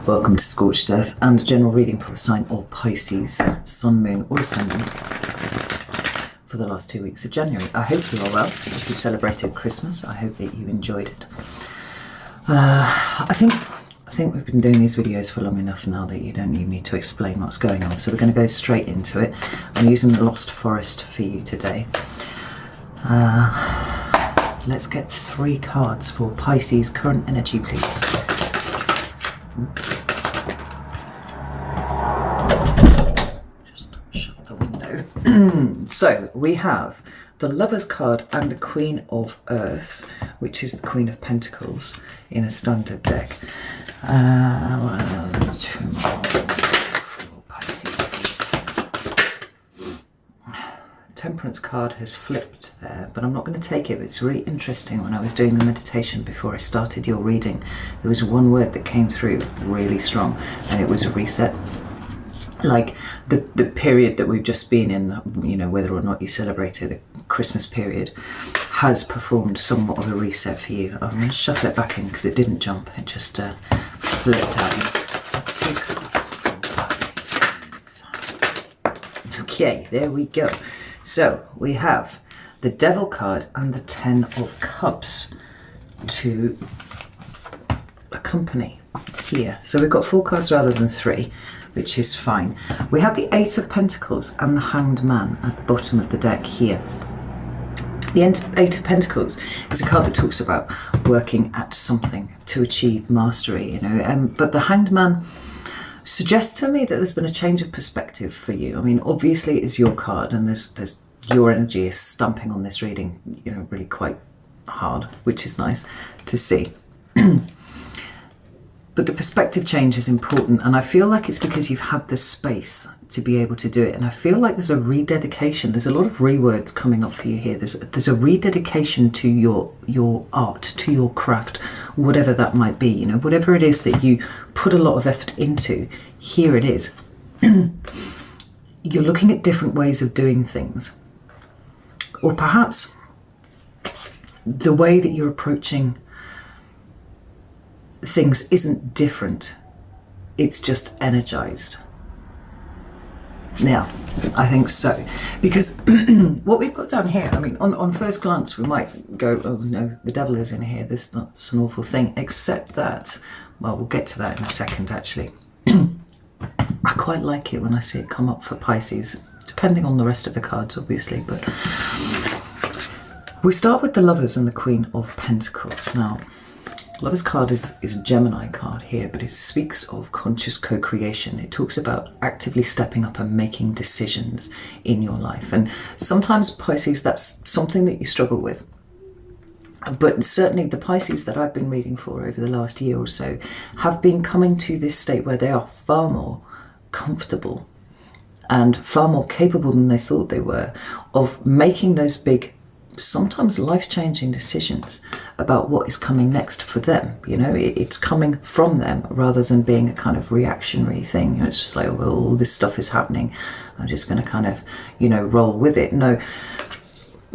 Welcome to Scorched Earth and a general reading for the sign of Pisces, Sun, Moon or Ascendant for the last 2 weeks of January. I hope you are well. If you celebrated Christmas, I hope that you enjoyed it. I think we've been doing these videos for long enough now that you don't need me to explain what's going on. So we're going to go straight into it. I'm using the Lost Forest for you today. Let's get 3 cards for Pisces current energy, please. Just shut the window. So we have the Lover's card and the Queen of Earth, which is the Queen of Pentacles in a standard deck. 2 more for Pisces, please. Temperance card has flipped there, but I'm not going to take it. It's really interesting. When I was doing the meditation before I started your reading, there was one word that came through really strong, and it was a reset. Like the period that we've just been in, you know, whether or not you celebrated the Christmas period, has performed somewhat of a reset for you. I'm going to shuffle it back in because it didn't jump. It just flipped out. 2 cards. Okay, there we go. So we have the Devil card and the 10 of Cups to accompany here. So we've got 4 cards rather than 3, which is fine. We have the 8 of Pentacles and the Hanged Man at the bottom of the deck here. The 8 of Pentacles is a card that talks about working at something to achieve mastery, you know. But the Hanged Man suggests to me that there's been a change of perspective for you. I mean, obviously it's your card, and there's your energy is stamping on this reading, you know, really quite hard, which is nice to see. But the perspective change is important, and I feel like it's because you've had the space to be able to do it. And I feel like there's a rededication. There's a lot of rewords coming up for you here. There's a rededication to your art, to your craft, whatever that might be. You know, whatever it is that you put a lot of effort into, here it is. You're looking at different ways of doing things, or perhaps the way that you're approaching things isn't different, it's just energized. Yeah, I think so. Because what we've got down here, I mean, on first glance we might go, oh no, the devil is in here, that's an awful thing, except that, well, we'll get to that in a second actually. I quite like it when I see it come up for Pisces, depending on the rest of the cards obviously, but we start with the Lovers and the Queen of Pentacles. Now, Lover's card is a Gemini card here, but it speaks of conscious co-creation. It talks about actively stepping up and making decisions in your life. And sometimes, Pisces, that's something that you struggle with. But certainly the Pisces that I've been reading for over the last year or so have been coming to this state where they are far more comfortable and far more capable than they thought they were of making those big, sometimes life-changing decisions about what is coming next for them. You know, it's coming from them rather than being a kind of reactionary thing. You know, it's just like, oh, well, all this stuff is happening, I'm just going to kind of, you know, roll with it. No,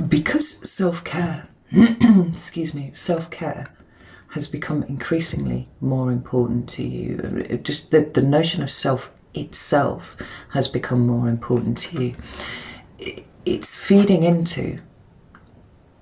because self-care, excuse me, self-care has become increasingly more important to you. Just the notion of self itself has become more important to you. It's feeding into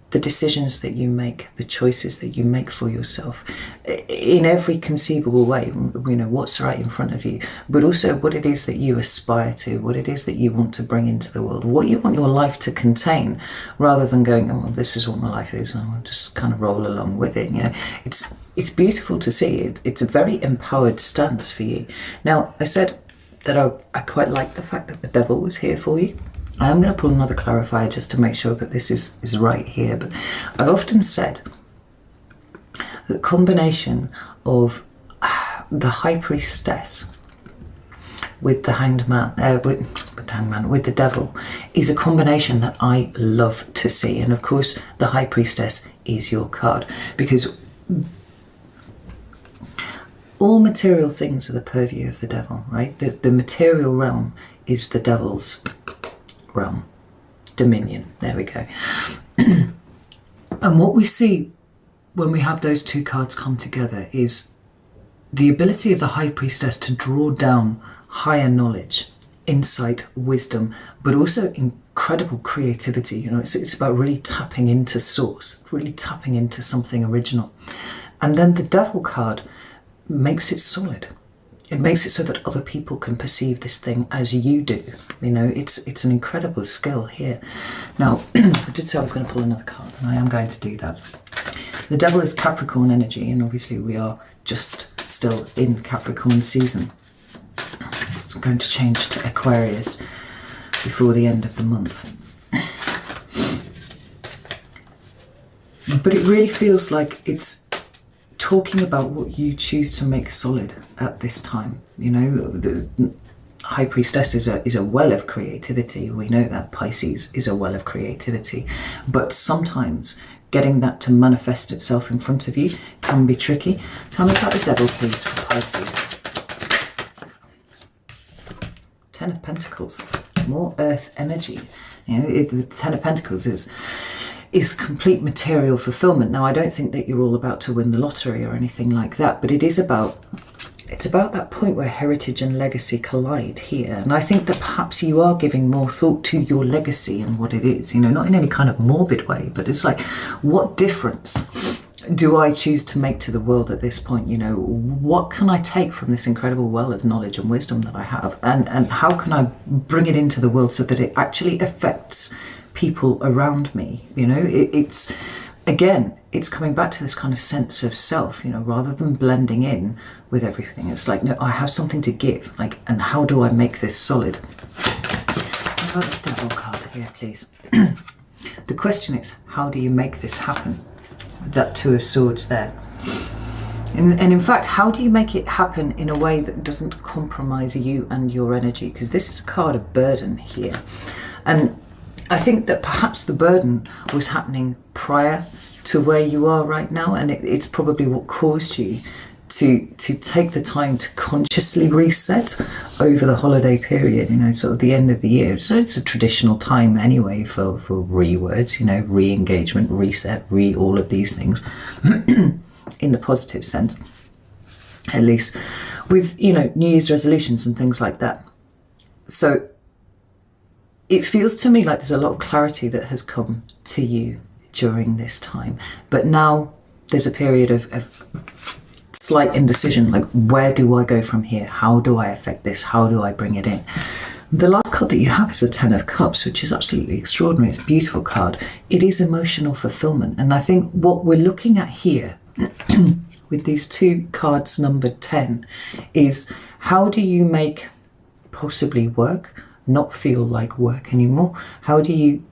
the decisions that you make, the choices that you make for yourself in every conceivable way, you know, what's right in front of you, but also what it is that you aspire to, what it is that you want to bring into the world, what you want your life to contain, rather than going, oh, well, this is what my life is, and I'll just kind of roll along with it. You know, it's beautiful to see. It's a very empowered stance for you. Now, I said that I quite like the fact that the devil was here for you. I am going to pull another clarifier just to make sure that this is right here, but I've often said that the combination of the High Priestess with the Hanged Man, with the devil, is a combination that I love to see. And of course, the High Priestess is your card, because all material things are the purview of the devil, right? The material realm is the devil's realm, dominion, there we go. And what we see when we have those 2 cards come together is the ability of the High Priestess to draw down higher knowledge, insight, wisdom, but also incredible creativity. You know, it's about really tapping into source, really tapping into something original. And then the Devil card makes it solid. It makes it so that other people can perceive this thing as you do. You know, it's an incredible skill here. Now, I did say I was going to pull another card, and I am going to do that. The Devil is Capricorn energy, and obviously we are just still in Capricorn season. It's going to change to Aquarius before the end of the month. But it really feels like it's talking about what you choose to make solid at this time. You know, the High Priestess is a well of creativity. We know that Pisces is a well of creativity, but sometimes getting that to manifest itself in front of you can be tricky. Tell me about the Devil, please, for Pisces. 10 of Pentacles, more earth energy. You know, the 10 of Pentacles is complete material fulfillment. Now, I don't think that you're all about to win the lottery or anything like that, but it's about that point where heritage and legacy collide here. And I think that perhaps you are giving more thought to your legacy and what it is, you know, not in any kind of morbid way, but it's like, what difference do I choose to make to the world at this point? You know, what can I take from this incredible well of knowledge and wisdom that I have? And how can I bring it into the world so that it actually affects people around me? You know, it's again, it's coming back to this kind of sense of self, you know, rather than blending in with everything. It's like, no, I have something to give, like, and how do I make this solid? What about the Devil card here, please? The question is, how do you make this happen? That Two of Swords there. And in fact, how do you make it happen in a way that doesn't compromise you and your energy? Because this is a card of burden here. And I think that perhaps the burden was happening prior to where you are right now, and it's probably what caused you to take the time to consciously reset over the holiday period, you know, sort of the end of the year. So it's a traditional time anyway for re-words, you know, re-engagement, reset, all of these things in the positive sense, at least with, you know, New Year's resolutions and things like that. So it feels to me like there's a lot of clarity that has come to you during this time, but now there's a period of slight indecision, like, where do I go from here? How do I affect this? How do I bring it in? The last card that you have is the Ten of Cups, which is absolutely extraordinary. It's a beautiful card. It is emotional fulfillment, and I think what we're looking at here with these two cards numbered 10 is, how do you make possibly work not feel like work anymore? How do you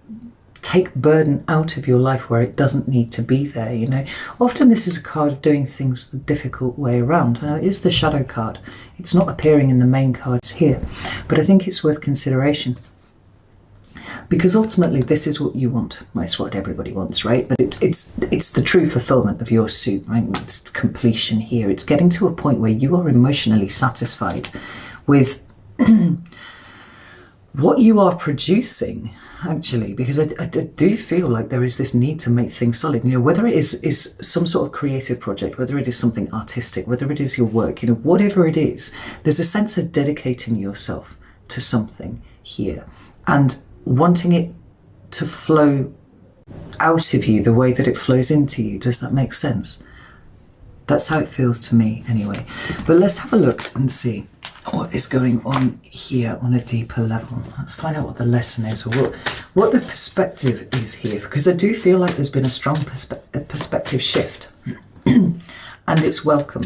take burden out of your life where it doesn't need to be there? You know, often this is a card of doing things the difficult way around. Now, it is the Shadow card. It's not appearing in the main cards here, but I think it's worth consideration, because ultimately this is what you want. Well, it's what everybody wants, right? But it's the true fulfillment of your suit, right? It's completion here. It's getting to a point where you are emotionally satisfied with what you are producing, actually, because I do feel like there is this need to make things solid. You know, whether it is some sort of creative project, whether it is something artistic, whether it is your work, you know, whatever it is, there's a sense of dedicating yourself to something here and wanting it to flow out of you the way that it flows into you. Does that make sense? That's how it feels to me anyway. But let's have a look and see what is going on here on a deeper level. Let's find out what the lesson is, or what the perspective is here, because I do feel like there's been a strong perspective shift and it's welcome.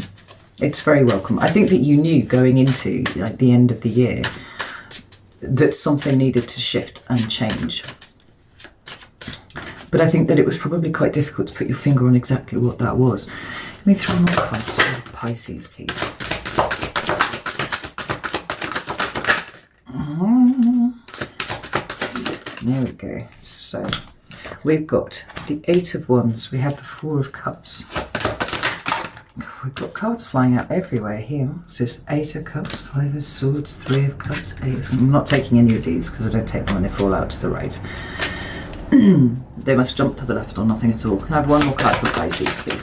It's very welcome. I think that you knew going into like the end of the year that something needed to shift and change, but I think that it was probably quite difficult to put your finger on exactly what that was. Let me throw more cards for Pisces, please. There we go. So we've got the Eight of Wands, we have the Four of Cups. We've got cards flying out everywhere here. What's this? Eight of Cups, Five of Swords, Three of Cups, Eight. I'm not taking any of these because I don't take them when they fall out to the right. They must jump to the left or nothing at all. Can I have one more card for Pisces, please?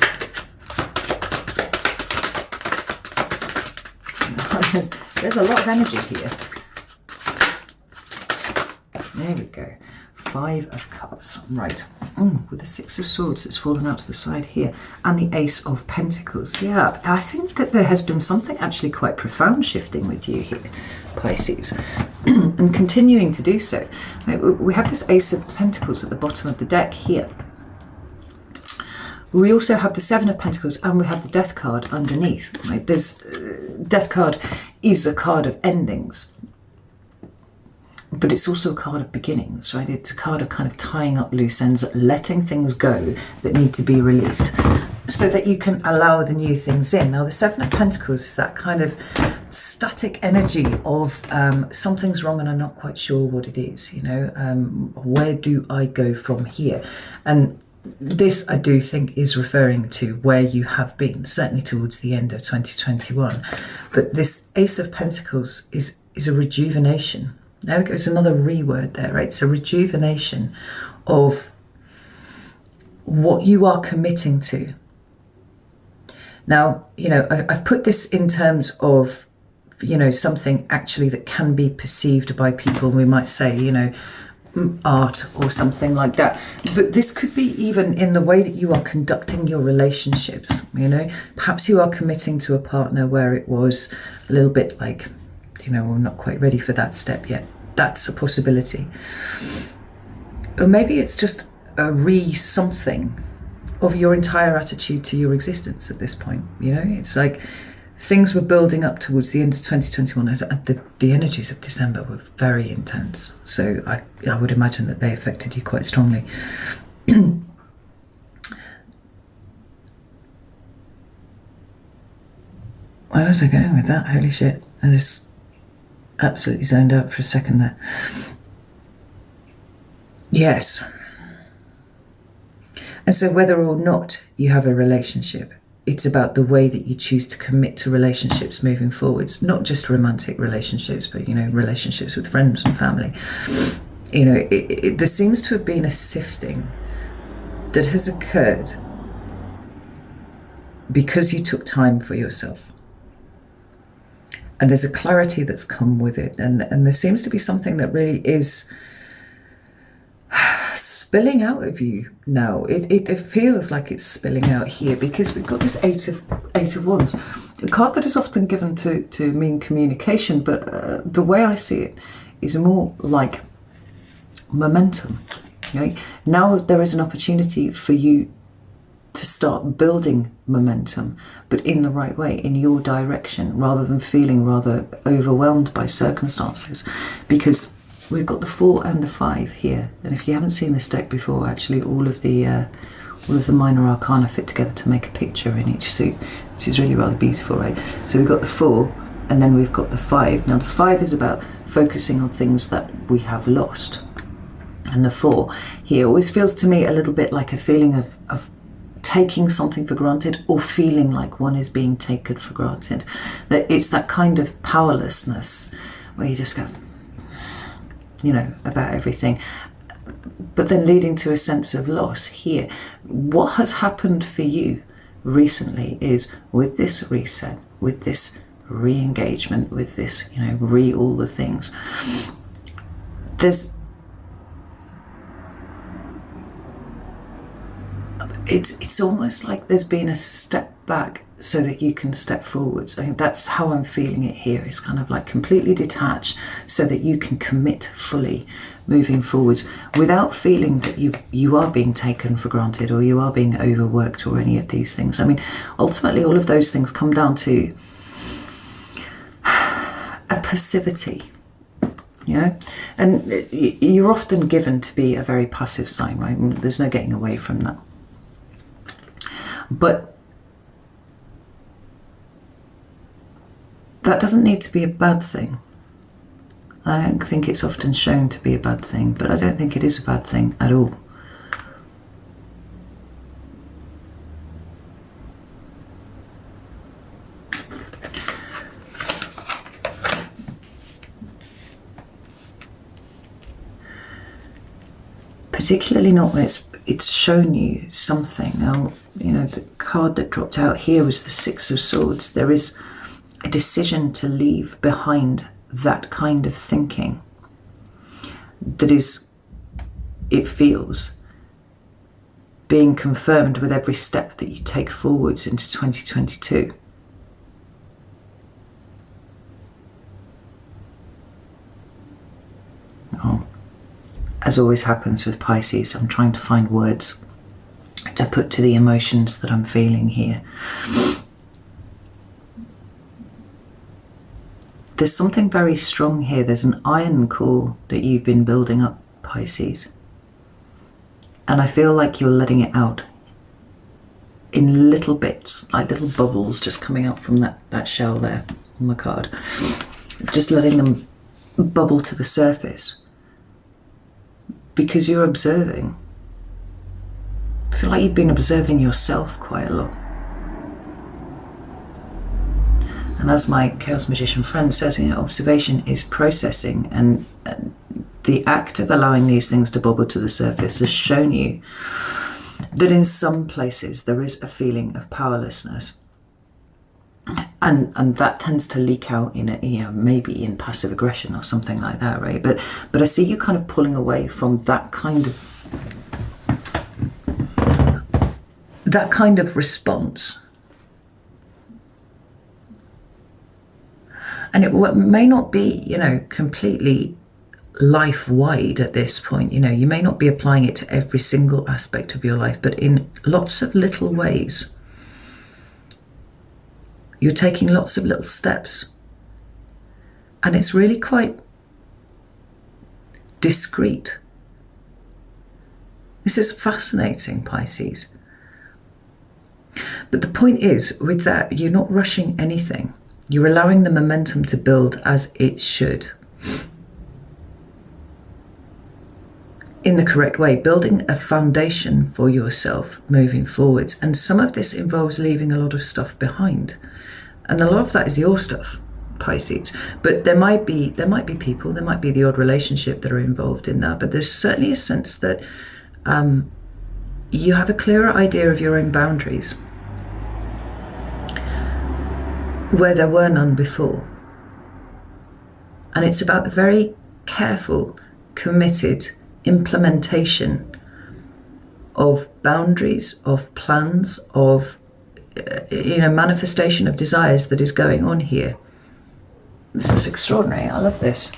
there's a lot of energy here. There we go. 5 of Cups. Right. With the 6 of Swords that's fallen out to the side here. And the Ace of Pentacles. Yeah, I think that there has been something actually quite profound shifting with you here, Pisces. And continuing to do so. We have this Ace of Pentacles at the bottom of the deck here. We also have the 7 of Pentacles and we have the Death card underneath. Right? This Death card is a card of endings. But it's also a card of beginnings, right? It's a card of kind of tying up loose ends, letting things go that need to be released so that you can allow the new things in. Now, the 7 of Pentacles is that kind of static energy of something's wrong and I'm not quite sure what it is, you know? Where do I go from here? And this, I do think, is referring to where you have been, certainly towards the end of 2021. But this Ace of Pentacles is a rejuvenation. There we go, it's another re-word there, right? So rejuvenation of what you are committing to. Now, you know, I've put this in terms of, you know, something actually that can be perceived by people. We might say, you know, art or something like that. But this could be even in the way that you are conducting your relationships, you know. Perhaps you are committing to a partner where it was a little bit like, you know, we're not quite ready for that step yet. That's a possibility. Or maybe it's just a re-something of your entire attitude to your existence at this point. You know, it's like things were building up towards the end of 2021 and the energies of December were very intense. So I would imagine that they affected you quite strongly. Where was I going with that? Holy shit. I just absolutely zoned out for a second there. Yes. And so whether or not you have a relationship, it's about the way that you choose to commit to relationships moving forwards, not just romantic relationships, but, you know, relationships with friends and family. You know, there seems to have been a sifting that has occurred because you took time for yourself. And there's a clarity that's come with it. And there seems to be something that really is spilling out of you now. It feels like it's spilling out here because we've got this Eight of Wands, a card that is often given to mean communication, but the way I see it is more like momentum. Okay? Now there is an opportunity for you to start building momentum, but in the right way, in your direction, rather than feeling rather overwhelmed by circumstances. Because we've got the 4 and the 5 here, and if you haven't seen this deck before, actually all of the minor arcana fit together to make a picture in each suit, which is really rather beautiful, right? So we've got the 4, and then we've got the 5. Now the 5 is about focusing on things that we have lost, and the 4 here always feels to me a little bit like a feeling of taking something for granted, or feeling like one is being taken for granted. That it's that kind of powerlessness where you just go, you know, about everything, but then leading to a sense of loss here. What has happened for you recently is with this reset, with this re-engagement, with this, you know, all the things, it's almost like there's been a step back so that you can step forwards. I think that's how I'm feeling it here. It's kind of like completely detached so that you can commit fully moving forwards without feeling that you are being taken for granted or you are being overworked or any of these things. I mean, ultimately all of those things come down to a passivity. You know, and you're often given to be a very passive sign, right? There's no getting away from that. But that doesn't need to be a bad thing. I don't think it's often shown to be a bad thing, but I don't think it is a bad thing at all. Particularly not when it's shown you something. Now, you know, the card that dropped out here was the 6 of Swords. There is a decision to leave behind that kind of thinking that is, it feels, being confirmed with every step that you take forwards into 2022. Oh, as always happens with Pisces, I'm trying to find words to put to the emotions that I'm feeling here. There's something very strong here. There's an iron core that you've been building up, Pisces. And I feel like you're letting it out in little bits, like little bubbles just coming out from that shell there on the card. Just letting them bubble to the surface. Because you're observing. I feel like you've been observing yourself quite a lot. And as my Chaos Magician friend says, observation is processing, and the act of allowing these things to bubble to the surface has shown you that in some places there is a feeling of powerlessness. And that tends to leak out in maybe in passive aggression or something like that, right? But I see you kind of pulling away from that kind of response. And it may not be, completely life-wide at this point. You may not be applying it to every single aspect of your life, but in lots of little ways. You're taking lots of little steps. And it's really quite discreet. This is fascinating, Pisces. But the point is, with that, you're not rushing anything. You're allowing the momentum to build as it should. In the correct way, building a foundation for yourself moving forwards. And some of this involves leaving a lot of stuff behind. And a lot of that is your stuff, Pisces. But there might be people, there might be the odd relationship that are involved in that. But there's certainly a sense that you have a clearer idea of your own boundaries, where there were none before. And it's about the very careful, committed implementation of boundaries, of plans, of manifestation of desires that is going on here. This is extraordinary. I love this.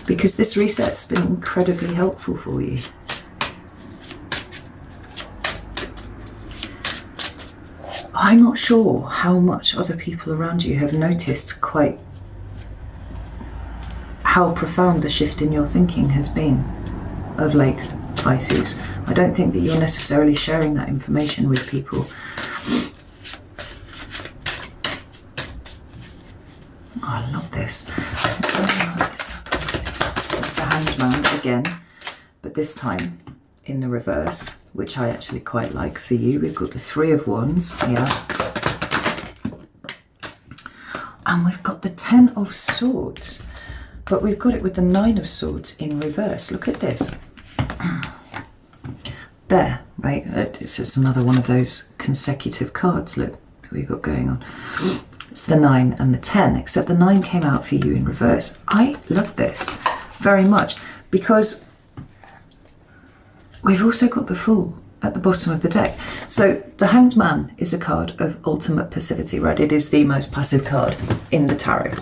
Because this reset's been incredibly helpful for you. I'm not sure how much other people around you have noticed quite how profound the shift in your thinking has been of late, Pisces. I don't think that you're necessarily sharing that information with people. Oh, I love this. It's the Hanged Man again, but this time in the reverse, which I actually quite like for you. We've got the Three of Wands here. And we've got the Ten of Swords. But we've got it with the Nine of Swords in reverse. Look at this. There, right? It's just another one of those consecutive cards. Look what we've got going on. It's the 9 and the 10, except the 9 came out for you in reverse. I love this very much because we've also got the Fool at the bottom of the deck. So the Hanged Man is a card of ultimate passivity, right? It is the most passive card in the tarot.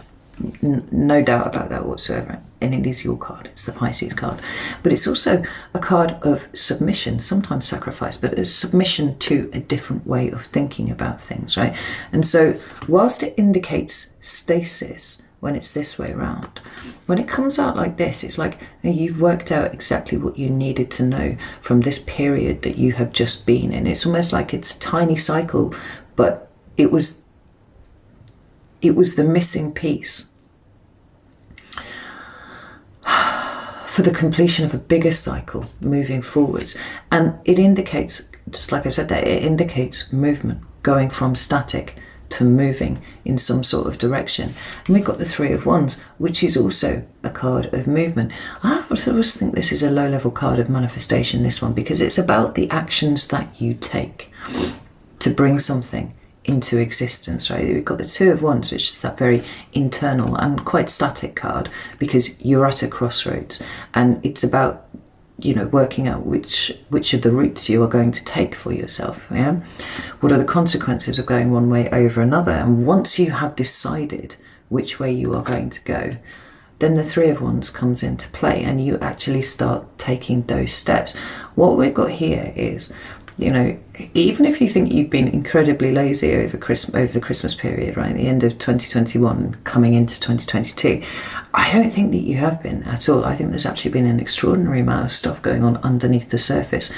No doubt about that whatsoever. And it is your card. It's the Pisces card. But it's also a card of submission, sometimes sacrifice, but a submission to a different way of thinking about things, right? And so whilst it indicates stasis when it's this way around, when it comes out like this, it's like you've worked out exactly what you needed to know from this period that you have just been in. It's almost like it's a tiny cycle, but it was the missing piece for the completion of a bigger cycle moving forwards. And it indicates, just like I said there, it indicates movement, going from static to moving in some sort of direction. And we've got the Three of Wands, which is also a card of movement. I always think this is a low-level card of manifestation, this one, because it's about the actions that you take to bring something into existence, right? We've got the Two of Wands, which is that very internal and quite static card, because you're at a crossroads, and it's about, you know, working out which of the routes you are going to take for yourself. Yeah, what are the consequences of going one way over another? And once you have decided which way you are going to go, then the Three of Wands comes into play, and you actually start taking those steps. What we've got here is, you know, even if you think you've been incredibly lazy over the Christmas period, right, the end of 2021 coming into 2022, I don't think that you have been at all. I think there's actually been an extraordinary amount of stuff going on underneath the surface.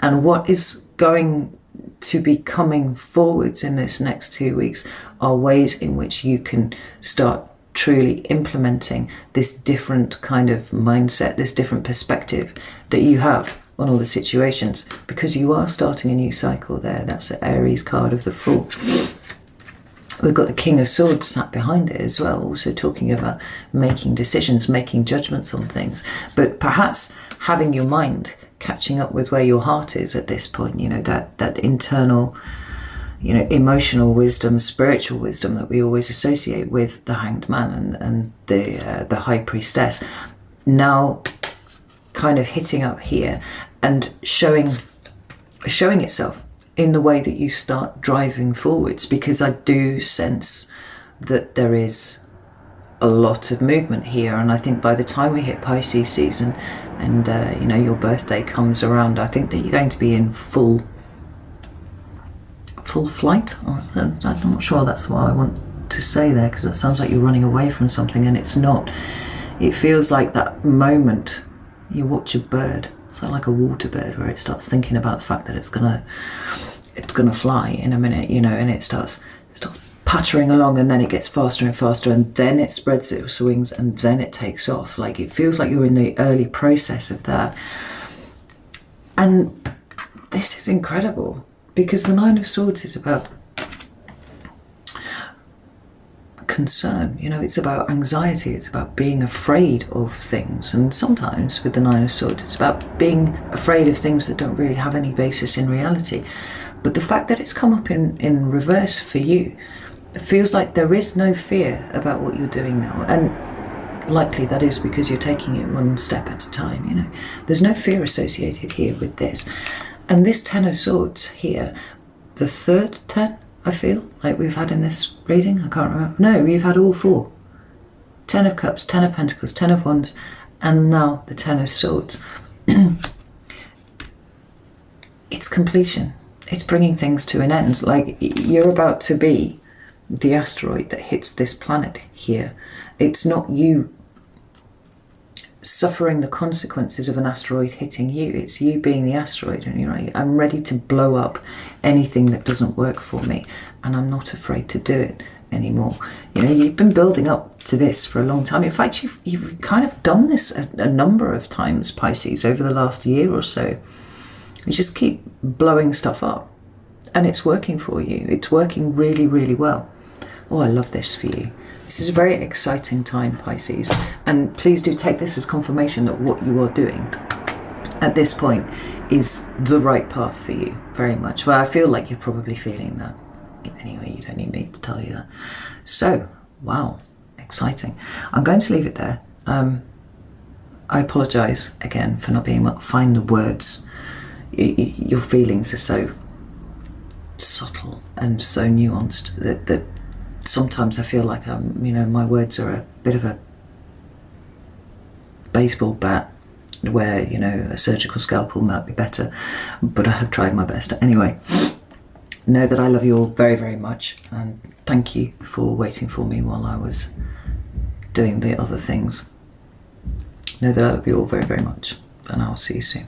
And what is going to be coming forwards in this next 2 weeks are ways in which you can start truly implementing this different kind of mindset, this different perspective that you have on all the situations, because you are starting a new cycle there. That's the Aries card of the Fool. We've got the King of Swords sat behind it as well, also talking about making decisions, making judgments on things, but perhaps having your mind catching up with where your heart is at this point, you know, that internal, you know, emotional wisdom, spiritual wisdom that we always associate with the Hanged Man and the High Priestess, now kind of hitting up here and showing itself in the way that you start driving forwards, because I do sense that there is a lot of movement here. And I think by the time we hit Pisces season and you know, your birthday comes around, I think that you're going to be in full flight. I'm not sure that's what I want to say there, because it sounds like you're running away from something, and it's not. It feels like that moment you watch a bird, so like a water bird, where it starts thinking about the fact that it's gonna fly in a minute, you know, and it starts pattering along, and then it gets faster and faster, and then it spreads its wings, and then it takes off. Like, it feels like you're in the early process of that. And this is incredible, because the Nine of Swords is about concern, you know, it's about anxiety, it's about being afraid of things. And sometimes with the Nine of Swords, it's about being afraid of things that don't really have any basis in reality. But the fact that it's come up in reverse for you, it feels like there is no fear about what you're doing now. And likely that is because you're taking it one step at a time, you know. There's no fear associated here with this. And this Ten of Swords here, the third 10, I feel like we've had in this reading, I can't remember. No, we've had all four. 10 of Cups, 10 of Pentacles, 10 of Wands, and now the 10 of Swords. It's completion. It's bringing things to an end. Like, you're about to be the asteroid that hits this planet here. It's not you suffering the consequences of an asteroid hitting you. It's you being the asteroid, and you're like, I'm ready to blow up anything that doesn't work for me, and I'm not afraid to do it anymore. You know, you've been building up to this for a long time. In fact, you've kind of done this a number of times, Pisces, over the last year or so. You just keep blowing stuff up, and it's working for you. It's working really, really well. Oh, I love this for you. This is a very exciting time, Pisces, and please do take this as confirmation that what you are doing at this point is the right path for you, very much. Well, I feel like you're probably feeling that. Anyway, you don't need me to tell you that. So, wow, exciting. I'm going to leave it there. I apologise again for not being able to find the words. Your feelings are so subtle and so nuanced that sometimes I feel like you know, my words are a bit of a baseball bat, where, you know, a surgical scalpel might be better, but I have tried my best. Anyway, know that I love you all very, very much, and thank you for waiting for me while I was doing the other things. Know that I love you all very, very much, and I'll see you soon.